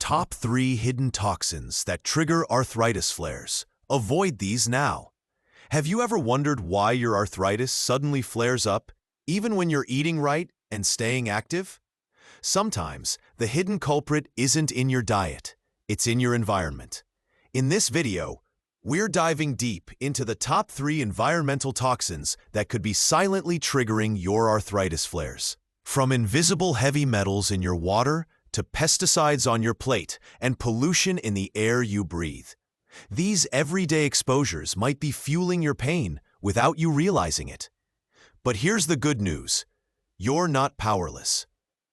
Top 3 hidden toxins that trigger arthritis flares. Avoid these now. Have you ever wondered why your arthritis suddenly flares up, even when you're eating right and staying active? Sometimes, the hidden culprit isn't in your diet, it's in your environment. In this video, we're diving deep into the top 3 environmental toxins that could be silently triggering your arthritis flares. From invisible heavy metals in your water to pesticides on your plate and pollution in the air you breathe. These everyday exposures might be fueling your pain without you realizing it. But here's the good news. You're not powerless.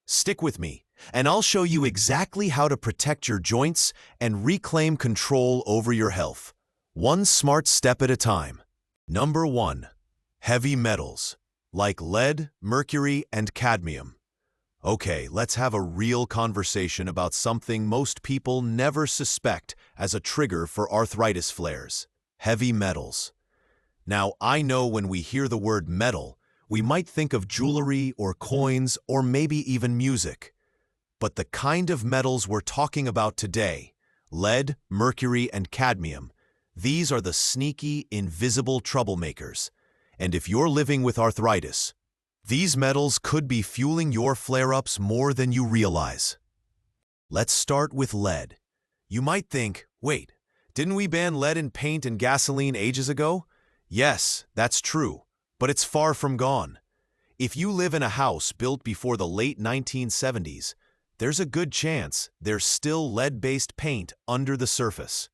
Stick with me, and I'll show you exactly how to protect your joints and reclaim control over your health. One smart step at a time. Number 1. Heavy metals, like lead, mercury, and cadmium. Okay, let's have a real conversation about something most people never suspect as a trigger for arthritis flares. Heavy metals. Now, I know when we hear the word metal, we might think of jewelry or coins or maybe even music. But the kind of metals we're talking about today, lead, mercury, and cadmium, these are the sneaky, invisible troublemakers. And if you're living with arthritis, these metals could be fueling your flare-ups more than you realize. Let's start with lead. You might think, wait, didn't we ban lead in paint and gasoline ages ago? Yes, that's true, but it's far from gone. If you live in a house built before the late 1970s, there's a good chance there's still lead-based paint under the surface.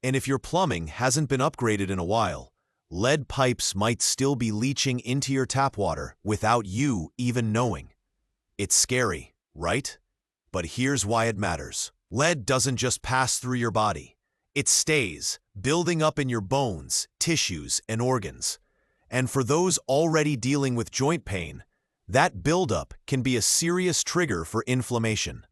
And if your plumbing hasn't been upgraded in a while, lead pipes might still be leaching into your tap water without you even knowing. It's scary, right? But here's why it matters. Lead doesn't just pass through your body. It stays, building up in your bones, tissues, and organs. And for those already dealing with joint pain, that buildup can be a serious trigger for inflammation.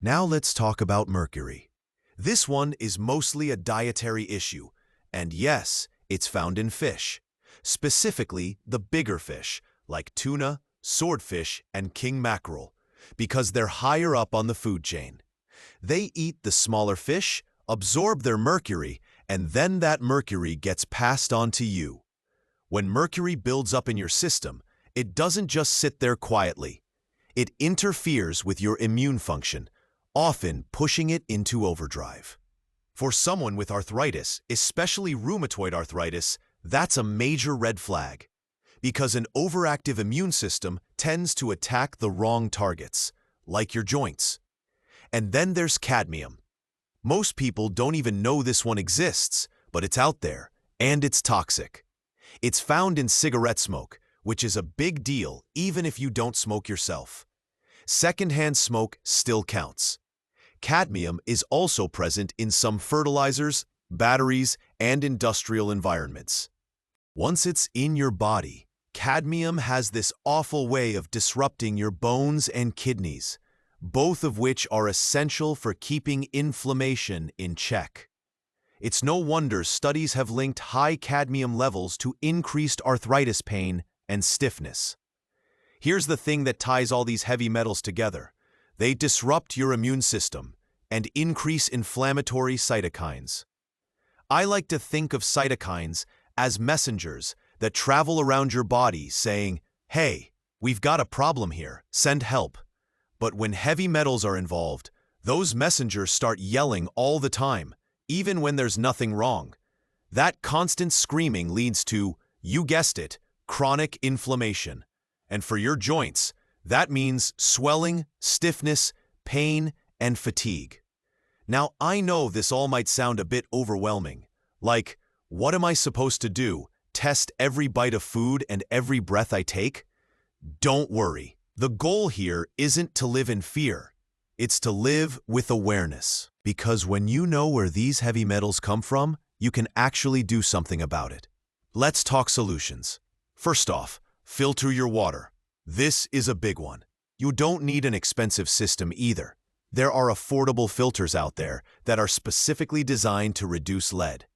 Now let's talk about mercury. This one is mostly a dietary issue, and yes, it's found in fish, specifically the bigger fish like tuna, swordfish, and king mackerel, because they're higher up on the food chain. They eat the smaller fish, absorb their mercury, and then that mercury gets passed on to you. When mercury builds up in your system, it doesn't just sit there quietly. It interferes with your immune function, often pushing it into overdrive. For someone with arthritis, especially rheumatoid arthritis, that's a major red flag, because an overactive immune system tends to attack the wrong targets, like your joints. And then there's cadmium. Most people don't even know this one exists, but it's out there, and it's toxic. It's found in cigarette smoke, which is a big deal even if you don't smoke yourself. Secondhand smoke still counts. Cadmium is also present in some fertilizers, batteries, and industrial environments. Once it's in your body, cadmium has this awful way of disrupting your bones and kidneys, both of which are essential for keeping inflammation in check. It's no wonder studies have linked high cadmium levels to increased arthritis pain and stiffness. Here's the thing that ties all these heavy metals together. They disrupt your immune system and increase inflammatory cytokines. I like to think of cytokines as messengers that travel around your body saying, hey, we've got a problem here, send help. But when heavy metals are involved, those messengers start yelling all the time, even when there's nothing wrong. That constant screaming leads to, you guessed it, chronic inflammation. And for your joints, that means swelling, stiffness, pain, and fatigue. Now, I know this all might sound a bit overwhelming. Like, what am I supposed to do? Test every bite of food and every breath I take? Don't worry. The goal here isn't to live in fear. It's to live with awareness. Because when you know where these heavy metals come from, you can actually do something about it. Let's talk solutions. First off, filter your water. This is a big one. You don't need an expensive system either. There are affordable filters out there that are specifically designed to reduce lead.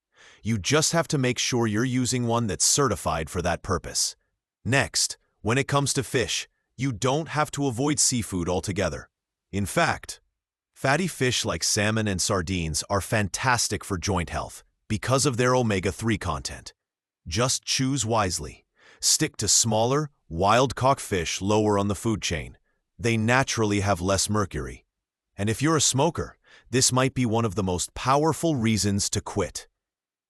You just have to make sure you're using one that's certified for that purpose. Next, when it comes to fish, you don't have to avoid seafood altogether. In fact, Fatty fish like salmon and sardines are fantastic for joint health because of their omega-3 content. Just choose wisely. Stick to smaller, wild-caught fish lower on the food chain. They naturally have less mercury. And if you're a smoker, this might be one of the most powerful reasons to quit.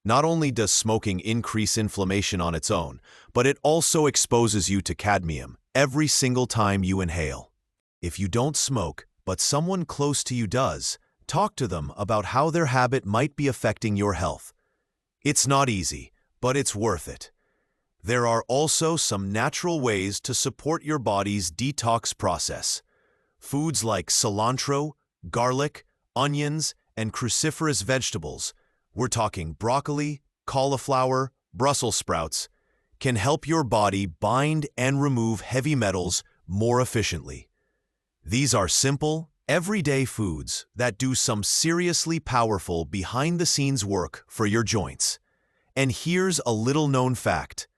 Not only does smoking increase inflammation on its own, but it also exposes you to cadmium every single time you inhale. If you don't smoke, but someone close to you does, talk to them about how their habit might be affecting your health. It's not easy, but it's worth it. There are also some natural ways to support your body's detox process. Foods like cilantro, garlic, onions, and cruciferous vegetables, we're talking broccoli, cauliflower, Brussels sprouts, can help your body bind and remove heavy metals more efficiently. These are simple, everyday foods that do some seriously powerful behind-the-scenes work for your joints. And here's a little-known fact.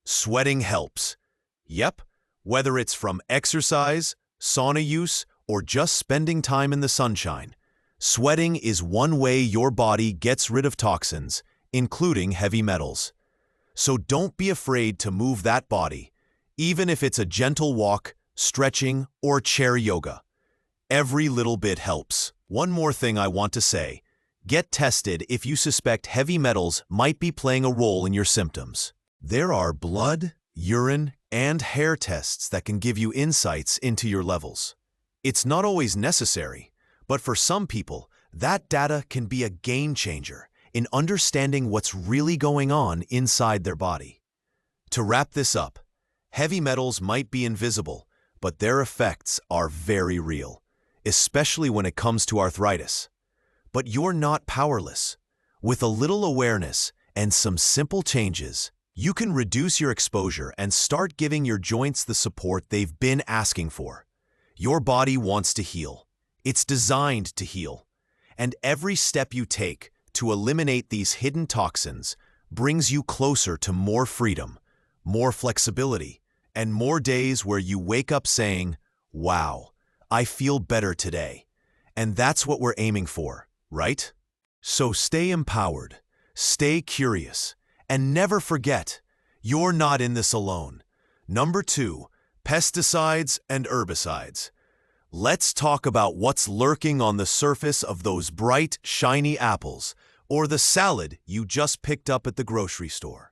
Sweating helps. Yep, whether it's from exercise, sauna use, or just spending time in the sunshine, sweating is one way your body gets rid of toxins, including heavy metals. So don't be afraid to move that body, even if it's a gentle walk, stretching, or chair yoga. Every little bit helps. One more thing I want to say. Get tested if you suspect heavy metals might be playing a role in your symptoms. There are blood, urine, and hair tests that can give you insights into your levels. It's not always necessary, but for some people, that data can be a game changer in understanding what's really going on inside their body. To wrap this up, heavy metals might be invisible, but their effects are very real, especially when it comes to arthritis. But you're not powerless. With a little awareness and some simple changes, you can reduce your exposure and start giving your joints the support they've been asking for. Your body wants to heal. It's designed to heal. And every step you take to eliminate these hidden toxins brings you closer to more freedom, more flexibility, and more days where you wake up saying, "Wow, I feel better today." And that's what we're aiming for, right? So stay empowered, stay curious, and never forget, you're not in this alone. Number 2, pesticides and herbicides. Let's talk about what's lurking on the surface of those bright, shiny apples, or the salad you just picked up at the grocery store.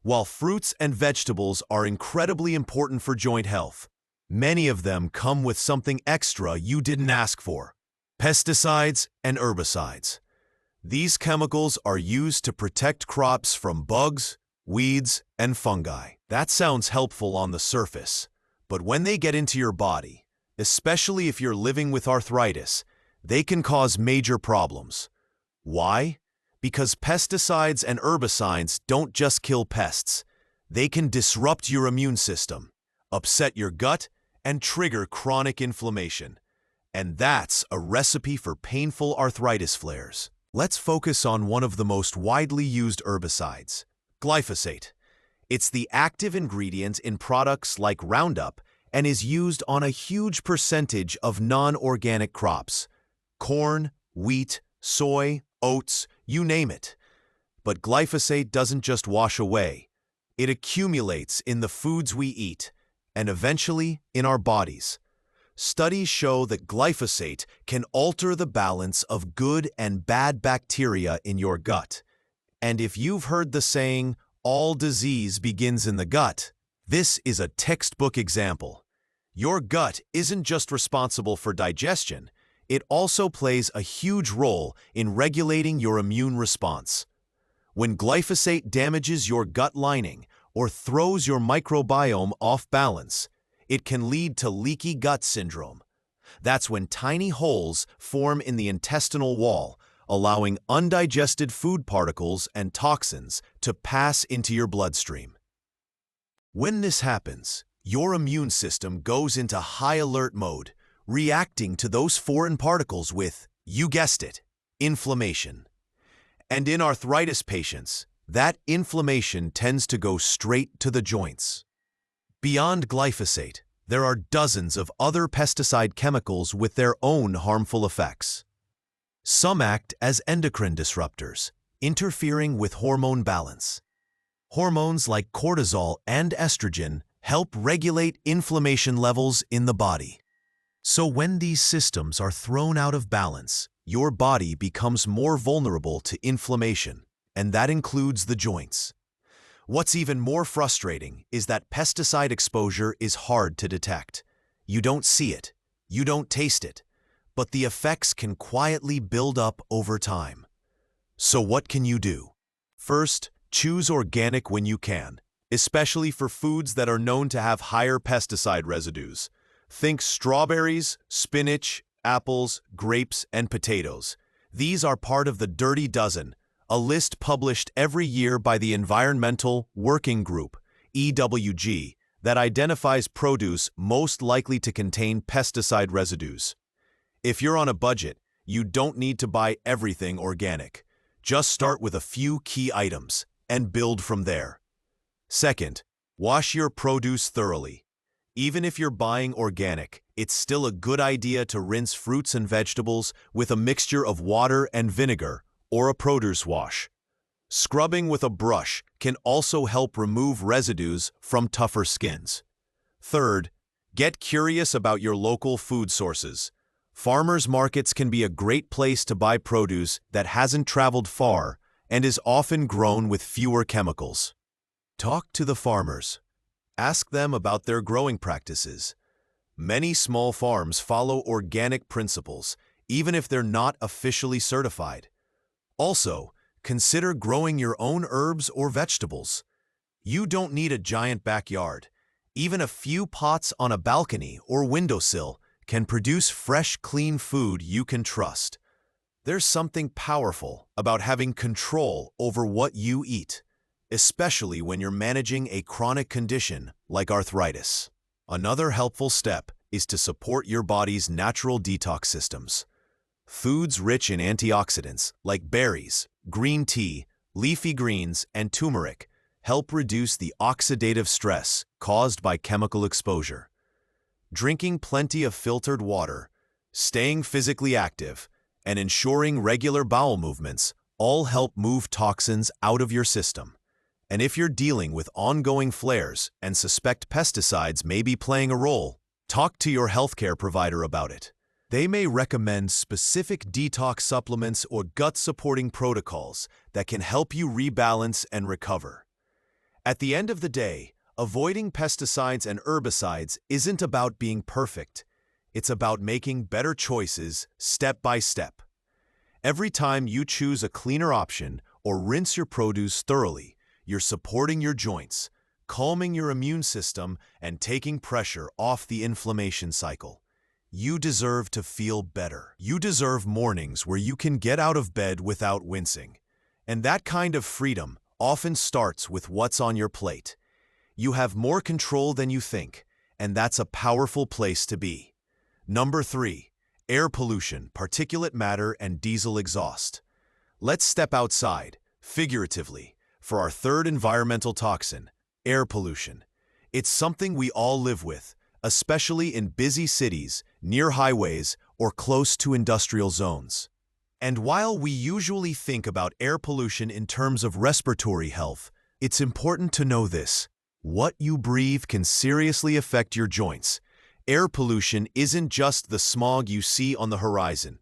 While fruits and vegetables are incredibly important for joint health, many of them come with something extra you didn't ask for: pesticides and herbicides. These chemicals are used to protect crops from bugs, weeds, and fungi. That sounds helpful on the surface, but when they get into your body, especially if you're living with arthritis, they can cause major problems. Why? Because pesticides and herbicides don't just kill pests. They can disrupt your immune system, upset your gut, and trigger chronic inflammation. And that's a recipe for painful arthritis flares. Let's focus on one of the most widely used herbicides, glyphosate. It's the active ingredient in products like Roundup and is used on a huge percentage of non-organic crops: corn, wheat, soy, oats, you name it. But glyphosate doesn't just wash away. It accumulates in the foods we eat and eventually in our bodies. Studies show that glyphosate can alter the balance of good and bad bacteria in your gut. And if you've heard the saying, "all disease begins in the gut," this is a textbook example. Your gut isn't just responsible for digestion, it also plays a huge role in regulating your immune response. When glyphosate damages your gut lining or throws your microbiome off balance, it can lead to leaky gut syndrome. That's when tiny holes form in the intestinal wall, allowing undigested food particles and toxins to pass into your bloodstream. When this happens, your immune system goes into high alert mode, reacting to those foreign particles with, you guessed it, inflammation. And in arthritis patients, that inflammation tends to go straight to the joints. Beyond glyphosate, There are dozens of other pesticide chemicals with their own harmful effects. Some act as endocrine disruptors, interfering with hormone balance. Hormones like cortisol and estrogen help regulate inflammation levels in the body. So when these systems are thrown out of balance, your body becomes more vulnerable to inflammation, and that includes the joints. What's even more frustrating is that pesticide exposure is hard to detect. You don't see it, you don't taste it, but the effects can quietly build up over time. So what can you do? First, choose organic when you can, especially for foods that are known to have higher pesticide residues. Think strawberries, spinach, apples, grapes, and potatoes. These are part of the Dirty Dozen, a list published every year by the Environmental Working Group, EWG, that identifies produce most likely to contain pesticide residues. If you're on a budget, you don't need to buy everything organic. Just start with a few key items and build from there. Second, wash your produce thoroughly. Even if you're buying organic, it's still a good idea to rinse fruits and vegetables with a mixture of water and vinegar or a produce wash. Scrubbing with a brush can also help remove residues from tougher skins. Third, get curious about your local food sources. Farmers markets can be a great place to buy produce that hasn't traveled far and is often grown with fewer chemicals. Talk to the farmers. Ask them about their growing practices. Many small farms follow organic principles, even if they're not officially certified. Also, consider growing your own herbs or vegetables. You don't need a giant backyard. Even a few pots on a balcony or windowsill can produce fresh, clean food you can trust. There's something powerful about having control over what you eat, especially when you're managing a chronic condition like arthritis. Another helpful step is to support your body's natural detox systems. Foods rich in antioxidants like berries, green tea, leafy greens, and turmeric help reduce the oxidative stress caused by chemical exposure. Drinking plenty of filtered water, staying physically active, and ensuring regular bowel movements all help move toxins out of your system. And if you're dealing with ongoing flares and suspect pesticides may be playing a role, talk to your healthcare provider about it. They may recommend specific detox supplements or gut-supporting protocols that can help you rebalance and recover. At the end of the day, avoiding pesticides and herbicides isn't about being perfect. It's about making better choices step by step. Every time you choose a cleaner option or rinse your produce thoroughly, you're supporting your joints, calming your immune system, and taking pressure off the inflammation cycle. You deserve to feel better. You deserve mornings where you can get out of bed without wincing. And that kind of freedom often starts with what's on your plate. You have more control than you think, and that's a powerful place to be. Number 3, air pollution, particulate matter, and diesel exhaust. Let's step outside, figuratively, for our third environmental toxin, air pollution. It's something we all live with, especially in busy cities, near highways, or close to industrial zones. And while we usually think about air pollution in terms of respiratory health, it's important to know this. What you breathe can seriously affect your joints. Air pollution isn't just the smog you see on the horizon.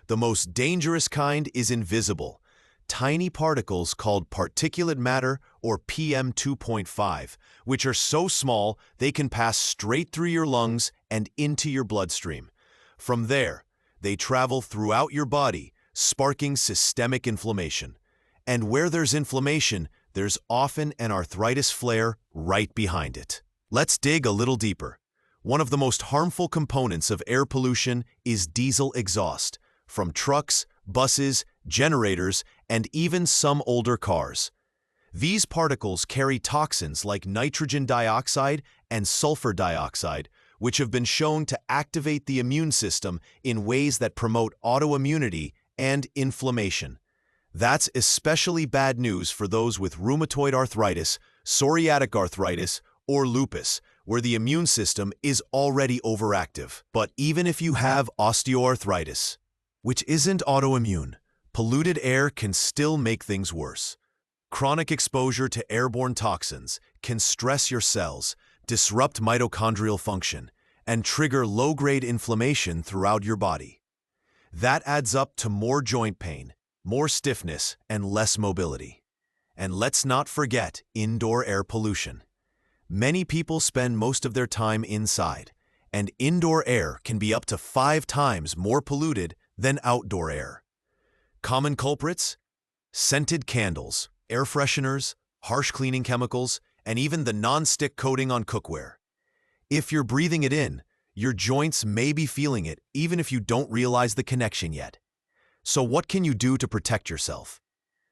The most dangerous kind is invisible. Tiny particles called particulate matter or PM 2.5, which are so small they can pass straight through your lungs and into your bloodstream. From there, they travel throughout your body, sparking systemic inflammation. And where there's inflammation, there's often an arthritis flare right behind it. Let's dig a little deeper. One of the most harmful components of air pollution is diesel exhaust, from trucks, buses, generators, and even some older cars. These particles carry toxins like nitrogen dioxide and sulfur dioxide, which have been shown to activate the immune system in ways that promote autoimmunity and inflammation. That's especially bad news for those with rheumatoid arthritis, psoriatic arthritis, or lupus, where the immune system is already overactive. But even if you have osteoarthritis, which isn't autoimmune, polluted air can still make things worse. Chronic exposure to airborne toxins can stress your cells, disrupt mitochondrial function, and trigger low-grade inflammation throughout your body. That adds up to more joint pain, more stiffness, and less mobility. And let's not forget indoor air pollution. Many people spend most of their time inside, and indoor air can be up to 5 times more polluted than outdoor air. Common culprits? Scented candles, air fresheners, harsh cleaning chemicals, and even the non-stick coating on cookware. If you're breathing it in, your joints may be feeling it even if you don't realize the connection yet. So what can you do to protect yourself?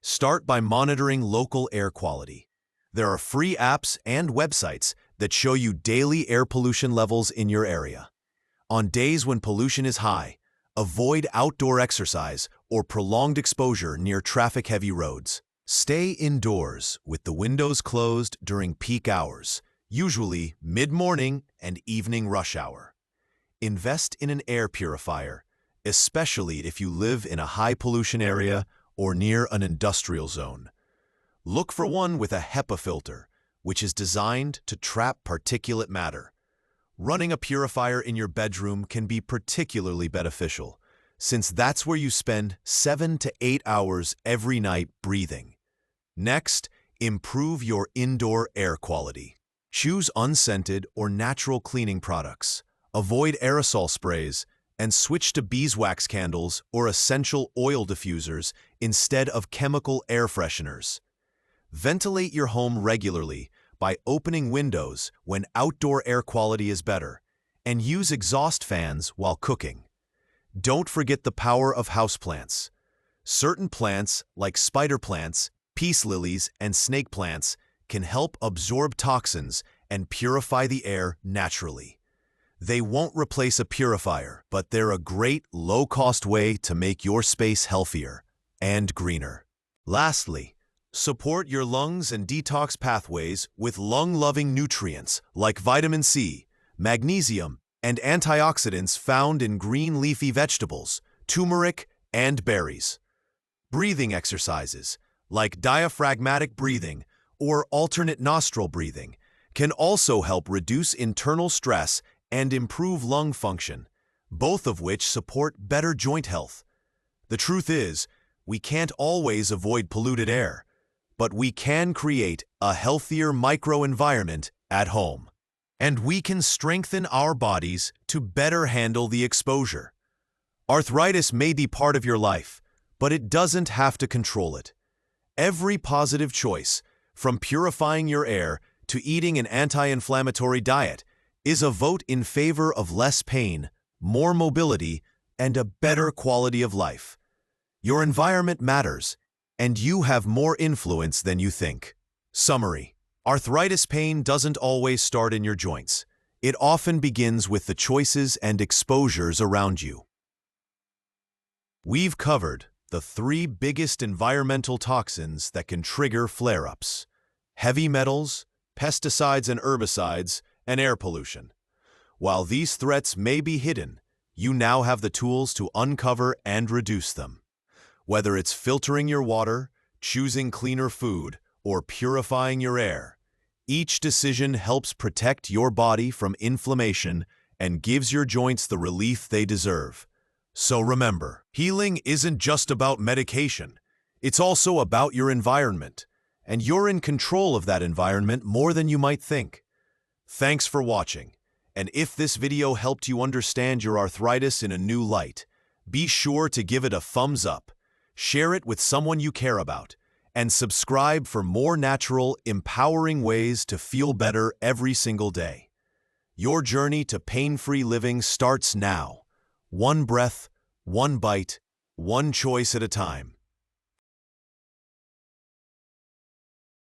Start by monitoring local air quality. There are free apps and websites that show you daily air pollution levels in your area. On days when pollution is high, avoid outdoor exercise or prolonged exposure near traffic-heavy roads. Stay indoors with the windows closed during peak hours, usually mid-morning and evening rush hour. Invest in an air purifier, especially if you live in a high-pollution area or near an industrial zone. Look for one with a HEPA filter, which is designed to trap particulate matter. Running a purifier in your bedroom can be particularly beneficial, since that's where you spend 7 to 8 hours every night breathing. Next, improve your indoor air quality. Choose unscented or natural cleaning products. Avoid aerosol sprays and switch to beeswax candles or essential oil diffusers instead of chemical air fresheners. Ventilate your home regularly by opening windows when outdoor air quality is better, and use exhaust fans while cooking. Don't forget the power of houseplants. Certain plants, like spider plants, peace lilies, and snake plants, can help absorb toxins and purify the air naturally. They won't replace a purifier, but they're a great, low-cost way to make your space healthier and greener. Lastly, support your lungs and detox pathways with lung-loving nutrients like vitamin C, magnesium, and antioxidants found in green leafy vegetables, turmeric, and berries. Breathing exercises, like diaphragmatic breathing or alternate nostril breathing, can also help reduce internal stress and improve lung function, both of which support better joint health. The truth is, we can't always avoid polluted air, but we can create a healthier microenvironment at home. And we can strengthen our bodies to better handle the exposure. Arthritis may be part of your life, but it doesn't have to control it. Every positive choice, from purifying your air to eating an anti-inflammatory diet, is a vote in favor of less pain, more mobility, and a better quality of life. Your environment matters, and you have more influence than you think. Summary: arthritis pain doesn't always start in your joints. It often begins with the choices and exposures around you. We've covered the 3 biggest environmental toxins that can trigger flare-ups: heavy metals, pesticides and herbicides, and air pollution. While these threats may be hidden, you now have the tools to uncover and reduce them. Whether it's filtering your water, choosing cleaner food, or purifying your air, each decision helps protect your body from inflammation and gives your joints the relief they deserve. So remember, healing isn't just about medication. It's also about your environment, and you're in control of that environment more than you might think. Thanks for watching, and if this video helped you understand your arthritis in a new light, be sure to give it a thumbs up, share it with someone you care about, and subscribe for more natural, empowering ways to feel better every single day. Your journey to pain-free living starts now. One breath, one bite, one choice at a time.